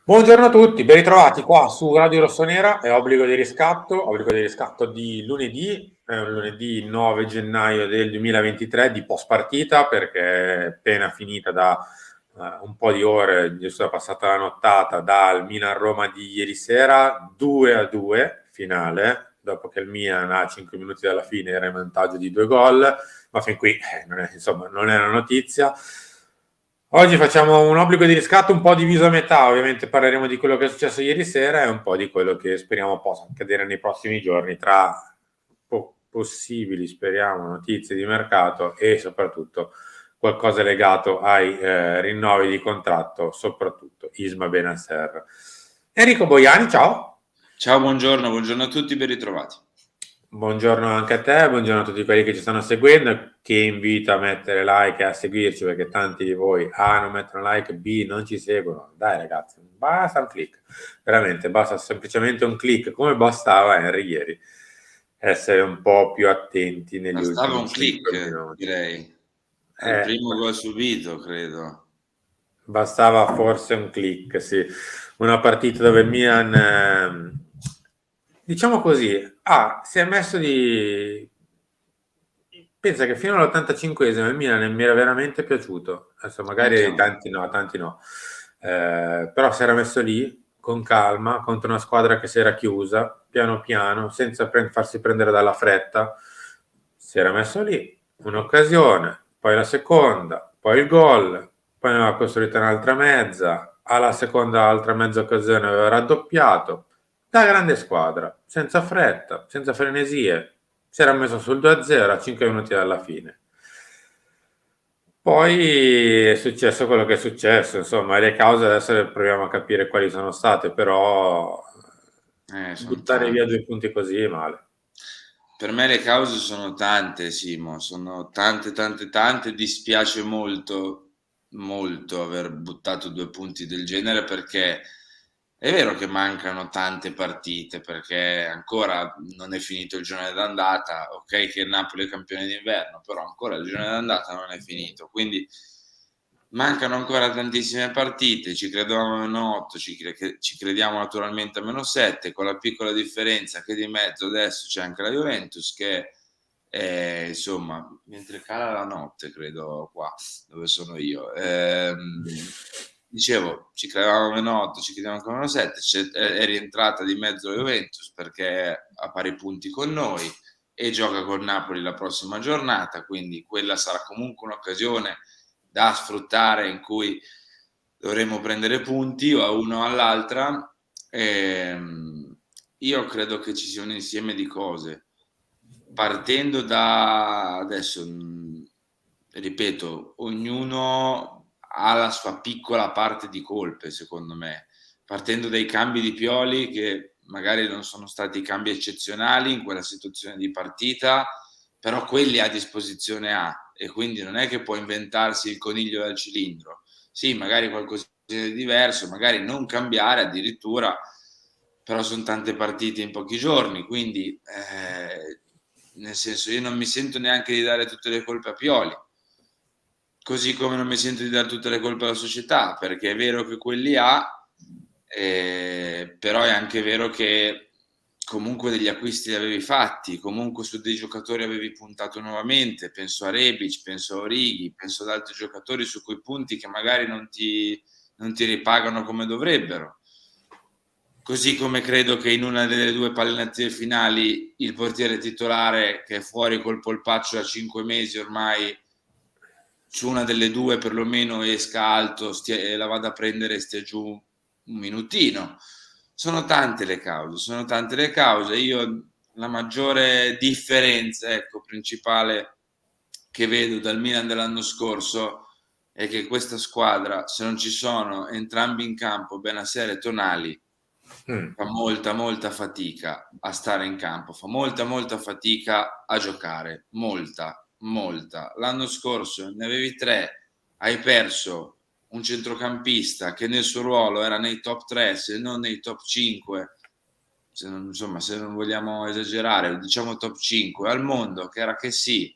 Buongiorno a tutti, ben ritrovati qua su Radio Rossonera, è obbligo di riscatto di lunedì, lunedì 9 gennaio del 2023 di post partita perché è appena finita da un po' di ore, giusto è passata la nottata dal Milan-Roma di ieri sera, 2-2 finale, dopo che il Milan a 5 minuti dalla fine era in vantaggio di 2 gol, ma fin qui non è una notizia. Oggi facciamo un obbligo di riscatto un po' diviso a metà, ovviamente parleremo di quello che è successo ieri sera e un po' di quello che speriamo possa accadere nei prossimi giorni tra possibili, speriamo, notizie di mercato e soprattutto qualcosa legato ai rinnovi di contratto, soprattutto Isma Benasser. Enrico Boiani, ciao. Ciao, buongiorno a tutti, ben ritrovati. Buongiorno anche a te, buongiorno a tutti quelli che ci stanno seguendo, che invito a mettere like e a seguirci perché tanti di voi A non mettono like, B non ci seguono. Dai ragazzi, basta un click, veramente basta semplicemente un click, come bastava Henry ieri, essere un po' più attenti negli Bastava ultimi un 5 click, minuti. direi. È il primo Ma gol subito, credo. bastava forse un click, sì. Una partita dove il Milan, diciamo così, si è messo di... Pensa che fino all'85esimo il Milan mi era veramente piaciuto. Adesso Anche a magari me. tanti no. Però si era messo lì con calma contro una squadra che si era chiusa, piano piano, senza farsi prendere dalla fretta. Si era messo lì, un'occasione, poi la seconda, poi il gol, poi ne aveva costruita un'altra mezza, alla seconda altra mezza occasione aveva raddoppiato. Da grande squadra, senza fretta, senza frenesie, si era messo sul 2-0 a 5 minuti dalla fine. Poi è successo quello che è successo, insomma, le cause adesso le proviamo a capire quali sono state, però Sono buttare via 2 punti così è male. Per me le cause sono tante, Simo, sono tante. Dispiace molto aver buttato 2 punti del genere perché è vero che mancano tante partite, perché ancora non è finito il girone d'andata, ok che il Napoli è campione d'inverno, però ancora il girone d'andata non è finito, quindi mancano ancora tantissime partite, ci credevamo a -8, ci crediamo naturalmente a -7, con la piccola differenza che di mezzo adesso c'è anche la Juventus che insomma, mentre cala la notte, credo qua dove sono io. Dicevo, ci credevamo a -8, ci crediamo anche a -7, è rientrata di mezzo la Juventus perché a pari punti con noi e gioca con Napoli la prossima giornata, quindi quella sarà comunque un'occasione da sfruttare in cui dovremo prendere punti o a uno o all'altra. Io credo che ci sia un insieme di cose. Partendo da adesso, ripeto, ognuno ha la sua piccola parte di colpe, secondo me. Partendo dai cambi di Pioli, che magari non sono stati cambi eccezionali in quella situazione di partita, però quelli a disposizione ha e quindi non è che può inventarsi il coniglio dal cilindro. Sì, magari qualcosa di diverso, magari non cambiare addirittura, però sono tante partite in pochi giorni, quindi nel senso io non mi sento neanche di dare tutte le colpe a Pioli, così come non mi sento di dare tutte le colpe alla società, perché è vero che quelli ha, però è anche vero che comunque degli acquisti li avevi fatti, comunque su dei giocatori avevi puntato nuovamente, penso a Rebic, penso a Orighi, penso ad altri giocatori su quei punti che magari non ti ripagano come dovrebbero. Così come credo che in una delle due pallenature finali il portiere titolare, che è fuori col polpaccio da 5 mesi ormai, su una delle due perlomeno esca alto e la vada a prendere e stia giù un minutino. Sono tante le cause. Io la maggiore differenza, ecco, principale che vedo dal Milan dell'anno scorso è che questa squadra, se non ci sono entrambi in campo, Benasser e Tonali, fa molta fatica a stare in campo, fa molta fatica a giocare, molta. L'anno scorso ne avevi 3, hai perso un centrocampista che nel suo ruolo era nei top 3, se non nei top 5, se non vogliamo esagerare, diciamo top 5 al mondo, che era che sì,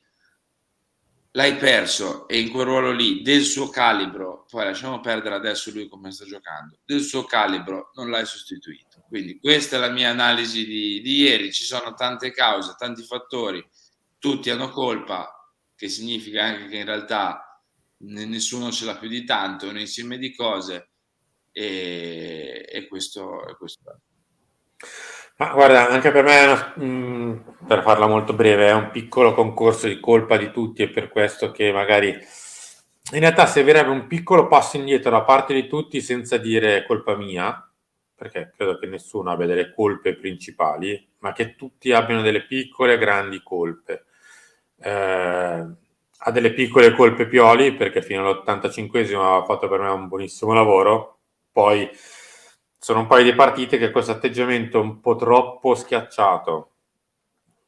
l'hai perso e in quel ruolo lì del suo calibro poi lasciamo perdere adesso lui come sta giocando, del suo calibro non l'hai sostituito. Quindi questa è la mia analisi di ieri. Ci sono tante cause, tanti fattori, tutti hanno colpa, che significa anche che in realtà nessuno ce l'ha più di tanto, è un insieme di cose, e questo è. Ma guarda, anche per me, per farla molto breve, è un piccolo concorso di colpa di tutti, e per questo che magari in realtà servirebbe un piccolo passo indietro da parte di tutti senza dire colpa mia, perché credo che nessuno abbia delle colpe principali, ma che tutti abbiano delle piccole e grandi colpe. Ha delle piccole colpe Pioli, perché fino all'85esimo ha fatto per me un buonissimo lavoro, poi sono un paio di partite che questo atteggiamento un po' troppo schiacciato,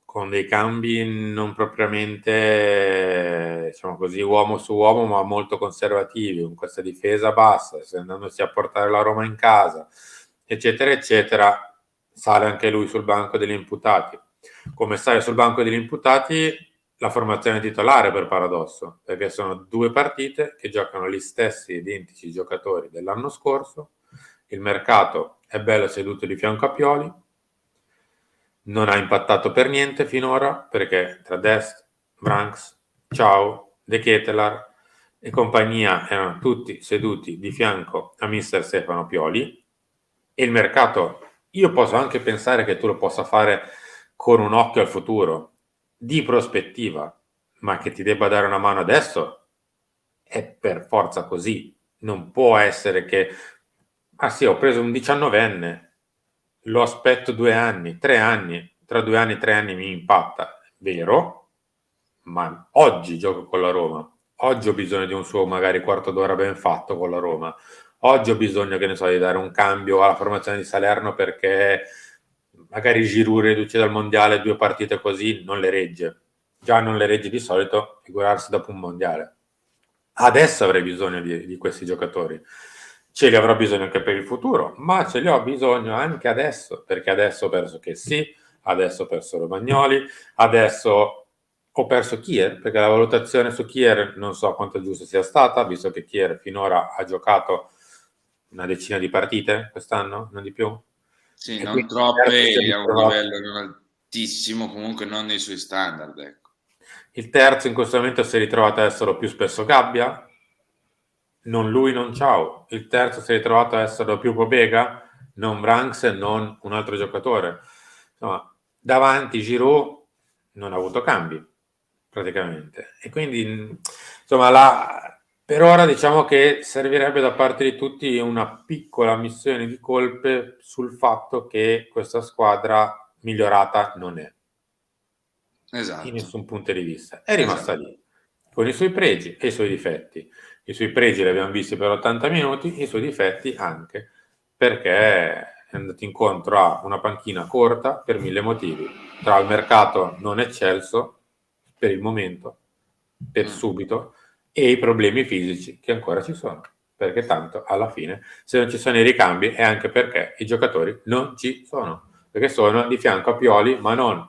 con dei cambi non propriamente, diciamo così, uomo su uomo, ma molto conservativi, con questa difesa bassa, andandosi a portare la Roma in casa, eccetera, eccetera, sale anche lui sul banco degli imputati. Come sale sul banco degli imputati la formazione titolare, per paradosso, perché sono 2 partite che giocano gli stessi identici giocatori dell'anno scorso, il mercato è bello seduto di fianco a Pioli, non ha impattato per niente finora, perché tra Dest, Branks, Ciao, De Ketelaar e compagnia erano tutti seduti di fianco a mister Stefano Pioli, e il mercato, io posso anche pensare che tu lo possa fare con un occhio al futuro, di prospettiva, ma che ti debba dare una mano adesso è per forza così. Non può essere che, ah sì, ho preso un 19enne, lo aspetto 2 anni, 3 anni, tra 2 anni e 3 anni mi impatta, vero? Ma oggi gioco con la Roma, oggi ho bisogno di un suo magari quarto d'ora ben fatto con la Roma, oggi ho bisogno, che ne so, di dare un cambio alla formazione di Salerno, perché magari Giroud riduce dal mondiale 2 partite così, non le regge. Già non le regge di solito, figurarsi dopo un mondiale. Adesso avrei bisogno di questi giocatori. Ce li avrò bisogno anche per il futuro, ma ce li ho bisogno anche adesso, perché adesso ho perso che sì, adesso ho perso Romagnoli, adesso ho perso Kier, perché la valutazione su Kier non so quanto giusta sia stata, visto che Kier finora ha giocato una decina di partite quest'anno, non di più. Sì, E non quindi troppe, a un livello non altissimo, comunque non nei suoi standard, ecco. il terzo in questo momento si è ritrovato a essere più spesso Gabbia, non lui, non Ciao. Il terzo si è ritrovato a essere più Pobega, non Branks, non un altro giocatore. Insomma, davanti Giroud non ha avuto cambi, praticamente. E quindi, insomma, per ora diciamo che servirebbe da parte di tutti una piccola missione di colpe sul fatto che questa squadra migliorata non è, in Esatto, nessun punto di vista. È rimasta esatto. lì, con i suoi pregi e i suoi difetti. I suoi pregi li abbiamo visti per 80 minuti, i suoi difetti anche, perché è andato incontro a una panchina corta per 1000 motivi, tra il mercato non eccelso per il momento, per subito, e i problemi fisici che ancora ci sono, perché tanto alla fine se non ci sono i ricambi è anche perché i giocatori non ci sono, perché sono di fianco a Pioli, ma non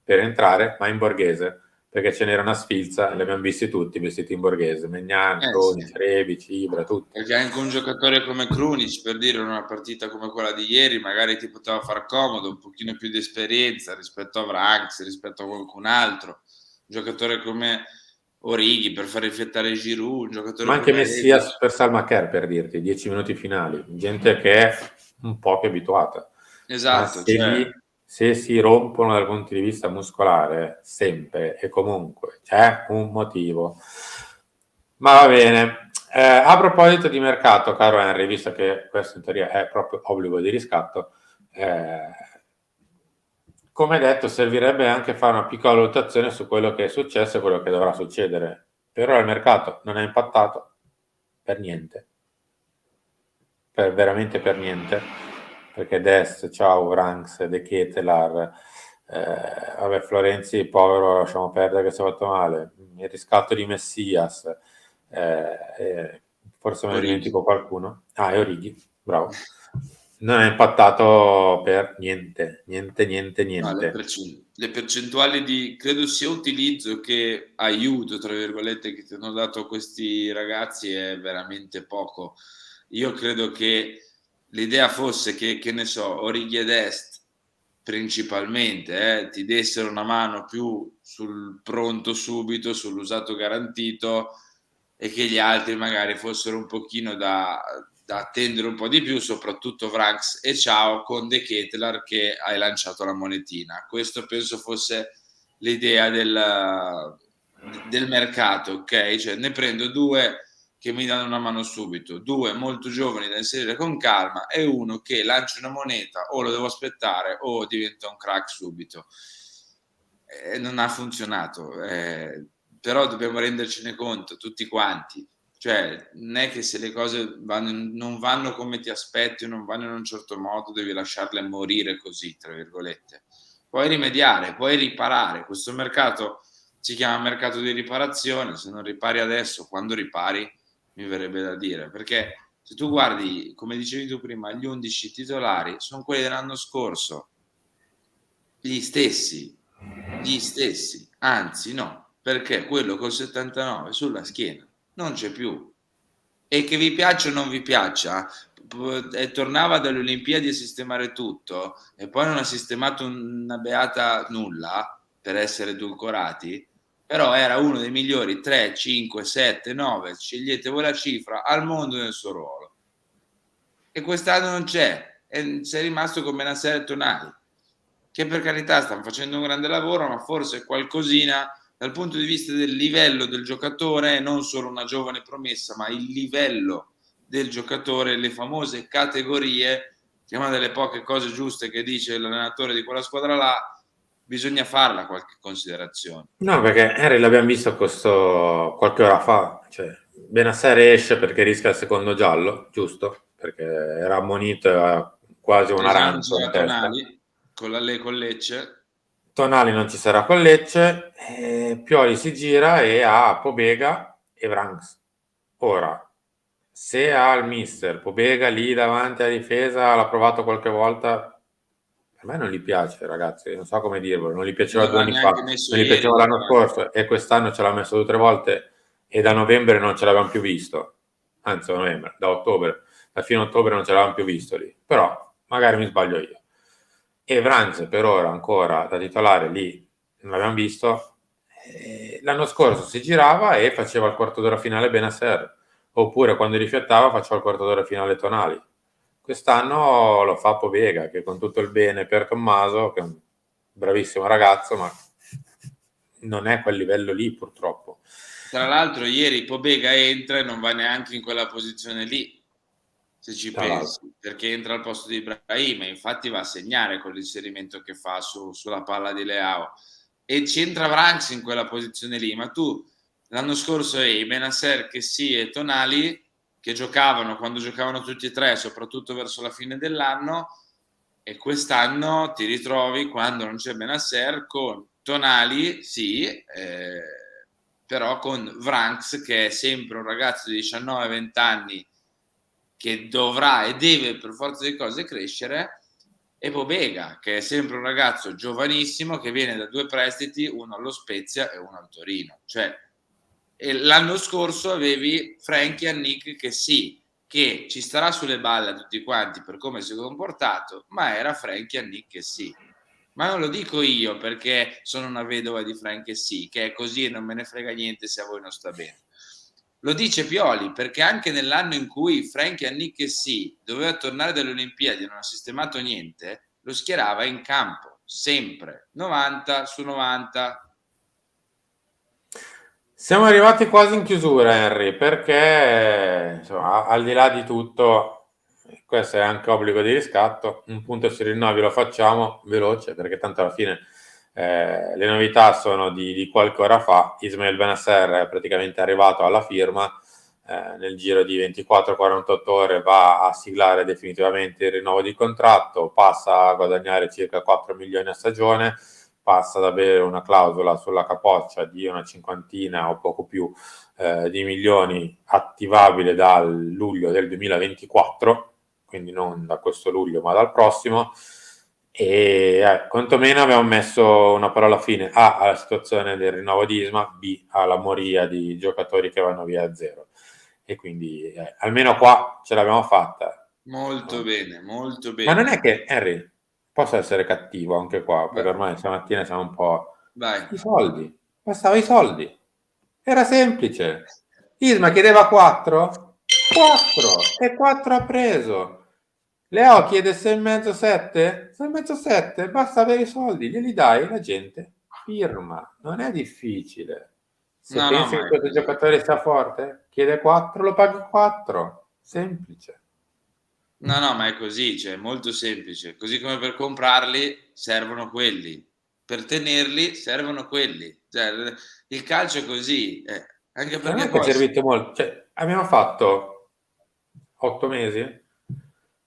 per entrare, ma in borghese, perché ce n'era una sfilza, li abbiamo visti tutti vestiti in borghese, Maignan, Sì. Krunic, Rebic, Ibra, tutti. Perché anche un giocatore come Krunic, per dire, in una partita come quella di ieri, magari ti poteva far comodo, un pochino più di esperienza rispetto a Vrax, rispetto a qualcun altro. Un giocatore come Orighi per far riflettere Giroud, un giocatore Ma anche come Messias Rebic. per Salma Kerr, per dirti, 10 minuti finali, gente che è un po' più abituata, ma Esatto, cioè, se si rompono dal punto di vista muscolare, sempre e comunque c'è un motivo. Ma va bene. A proposito di mercato, caro Henry, visto che questo in teoria è proprio obbligo di riscatto, eh, come detto, servirebbe anche fare una piccola valutazione su quello che è successo e quello che dovrà succedere. Per ora il mercato non è impattato per niente, veramente per niente, perché Dest, Ciao, Ranks, De Ketelaar, vabbè, Florenzi, povero, lasciamo perdere che si è fatto male, il riscatto di Messias, forse me ne Orighi. dimentico qualcuno, e Orighi, bravo. non è impattato per niente. No, le percentuali credo sia utilizzo che aiuto, tra virgolette, che ti hanno dato questi ragazzi è veramente poco. Io credo che l'idea fosse che ne so, Origi ed Est principalmente ti dessero una mano più sul pronto subito, sull'usato garantito, e che gli altri magari fossero un pochino da attendere un po' di più, soprattutto Vranks e Ciao con De Ketelaar che hai lanciato la monetina. Questo penso fosse l'idea del mercato, ok? Cioè ne prendo due che mi danno una mano subito, due molto giovani da inserire con calma e uno che lancia una moneta o lo devo aspettare o diventa un crack subito. Non ha funzionato, però dobbiamo rendercene conto tutti quanti. Cioè, non è che se le cose non vanno come ti aspetti o non vanno in un certo modo, devi lasciarle morire così, tra virgolette. Puoi rimediare, puoi riparare. Questo mercato si chiama mercato di riparazione. Se non ripari adesso, quando ripari, mi verrebbe da dire. Perché se tu guardi, come dicevi tu prima, gli 11 titolari sono quelli dell'anno scorso, gli stessi, anzi no, perché quello col 79 sulla schiena non c'è più. E che vi piaccia o non vi piaccia, tornava dalle Olimpiadi a sistemare tutto e poi non ha sistemato una beata nulla, per essere edulcorati, però era uno dei migliori 3, 5, 7, 9, scegliete voi la cifra, al mondo nel suo ruolo. E quest'anno non c'è, e sei rimasto con Benasser e Tonali, che per carità stanno facendo un grande lavoro, ma forse qualcosina dal punto di vista del livello del giocatore, non solo una giovane promessa, ma il livello del giocatore, le famose categorie, che è una delle poche cose giuste che dice l'allenatore di quella squadra là, bisogna farla qualche considerazione. No, perché Henry l'abbiamo visto qualche ora fa, cioè Benasser esce perché rischia il secondo giallo, giusto? Perché era ammonito e ha quasi un arancio in Esagera testa. Tonali con Lecce. Tonali non ci sarà con Lecce, Pioli si gira e ha Pobega e Vranks. Ora, se ha il mister Pobega lì davanti alla difesa, l'ha provato qualche volta, a me non gli piace, ragazzi, non so come dirvelo, non gli piaceva Non 2 l'ha anni fa, neanche messo non gli ieri, piaceva tra l'anno l'altro. scorso e quest'anno ce l'ha messo 2 o 3 volte e da novembre non ce l'avevamo più visto, anzi novembre, da ottobre, da fine ottobre non ce l'avevamo più visto lì, però magari mi sbaglio io. E Vranz per ora ancora da titolare lì non l'abbiamo visto. L'anno scorso si girava e faceva il quarto d'ora finale Benasser, oppure quando rifiattava faceva il quarto d'ora finale Tonali. Quest'anno lo fa Povega, che con tutto il bene per Tommaso, che è un bravissimo ragazzo, ma non è a quel livello lì purtroppo. Tra l'altro ieri Pobega entra e non va neanche in quella posizione lì, se ci Tra l'altro. pensi, perché entra al posto di Ibrahim e infatti va a segnare con l'inserimento che fa sulla palla di Leao. E c'entra Vranks in quella posizione lì, ma tu l'anno scorso hai Benasser, Kessie e Tonali che giocavano quando giocavano tutti e tre, soprattutto verso la fine dell'anno, e quest'anno ti ritrovi quando non c'è Benasser con Tonali, sì, però con Vranks che è sempre un ragazzo di 19-20 anni che dovrà e deve per forza di cose crescere, e Pobega che è sempre un ragazzo giovanissimo che viene da 2 prestiti, uno allo Spezia e uno al Torino. Cioè, l'anno scorso avevi Frankie Annick che sì, che ci starà sulle balle a tutti quanti per come si è comportato, ma era Frankie Annick che sì. Ma non lo dico io perché sono una vedova di Frank e sì, che è così e non me ne frega niente se a voi non sta bene. Lo dice Pioli perché anche nell'anno in cui Frank Annick e sì doveva tornare dalle Olimpiadi e non ha sistemato niente, lo schierava in campo, sempre, 90 su 90. Siamo arrivati quasi in chiusura, Henry, perché insomma, al di là di tutto, questo è anche obbligo di riscatto. Un punto sui rinnovi lo facciamo veloce, perché tanto alla fine le novità sono di qualche ora fa. Ismail Benasser è praticamente arrivato alla firma, nel giro di 24-48 ore va a siglare definitivamente il rinnovo di contratto, passa a guadagnare circa 4 milioni a stagione, passa ad avere una clausola sulla capoccia di una cinquantina o poco più di milioni attivabile dal luglio del 2024, quindi non da questo luglio ma dal prossimo, e quantomeno abbiamo messo una parola fine A alla situazione del rinnovo di Isma, B alla moria di giocatori che vanno via a zero, e quindi almeno qua ce l'abbiamo fatta. Molto bene, molto Ma non bene. è che Henry possa essere cattivo anche qua, perché Beh, ormai stamattina siamo un po'... vai. I soldi, bastava i soldi, era semplice. Isma chiedeva 4, 4 e 4 ha preso. Leo chiede 6,5, 7, 6,5, 7, basta avere i soldi, glieli dai, la gente firma, non è difficile. Se No, no, pensi ma che è questo così. giocatore sia forte, chiede 4, lo paghi 4, semplice. No, no, ma è così, cioè, è molto semplice. Così come per comprarli servono quelli, per tenerli servono quelli. Cioè, il calcio è così, anche Non perché è che è poi servito molto, cioè, abbiamo fatto 8 mesi,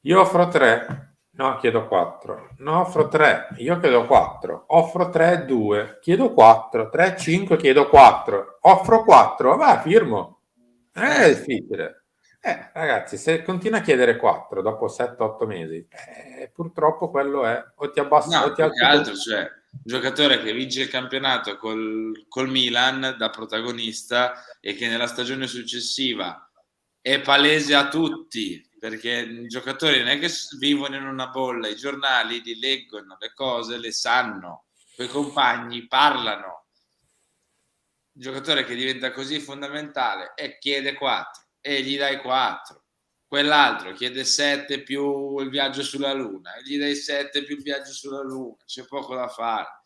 io offro 3, no, chiedo 4, no, offro 3, io chiedo 4, offro 3, 2, chiedo 4, 3, 5, chiedo 4, offro 4, va, firmo. Non è difficile. Ragazzi, se continua a chiedere 4 dopo 7-8 mesi, purtroppo quello è, o ti abbassi, o no, ti più che alzi tu. altro, cioè, un giocatore che vince il campionato col Milan da protagonista e che nella stagione successiva è palese a tutti, perché i giocatori non è che vivono in una bolla, i giornali li leggono, le cose le sanno, quei compagni parlano. Il giocatore che diventa così fondamentale e chiede 4 e gli dai 4. Quell'altro chiede 7 più il viaggio sulla Luna e gli dai 7 più il viaggio sulla Luna. C'è poco da fare.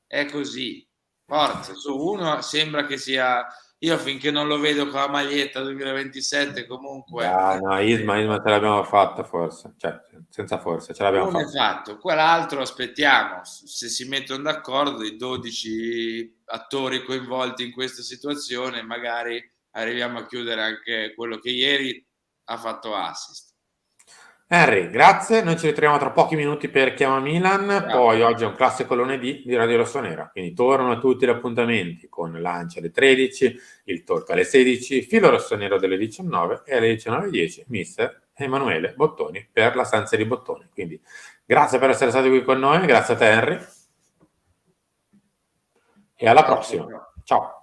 È così. Forza, su uno sembra che sia... Io finché non lo vedo con la maglietta 2027 comunque Dai, no, Isma ce l'abbiamo fatta forse, cioè, senza forse, ce l'abbiamo uno è fatta. fatto, quell'altro aspettiamo, se si mettono d'accordo i 12 attori coinvolti in questa situazione, magari arriviamo a chiudere anche quello che ieri ha fatto assist. Henry, grazie. Noi ci ritroviamo tra pochi minuti per Chiama Milan. Ciao. Poi oggi è un classico lunedì di Radio Rossonera. Quindi tornano tutti gli appuntamenti con Lancia alle 13, il Talk alle 16, Filo Rossonero delle 19 e alle 19:10 Mister Emanuele Bottoni per la stanza di Bottoni. Quindi grazie per essere stati qui con noi, grazie a te Henry e alla Ciao, ciao, prossima. ciao. Ciao.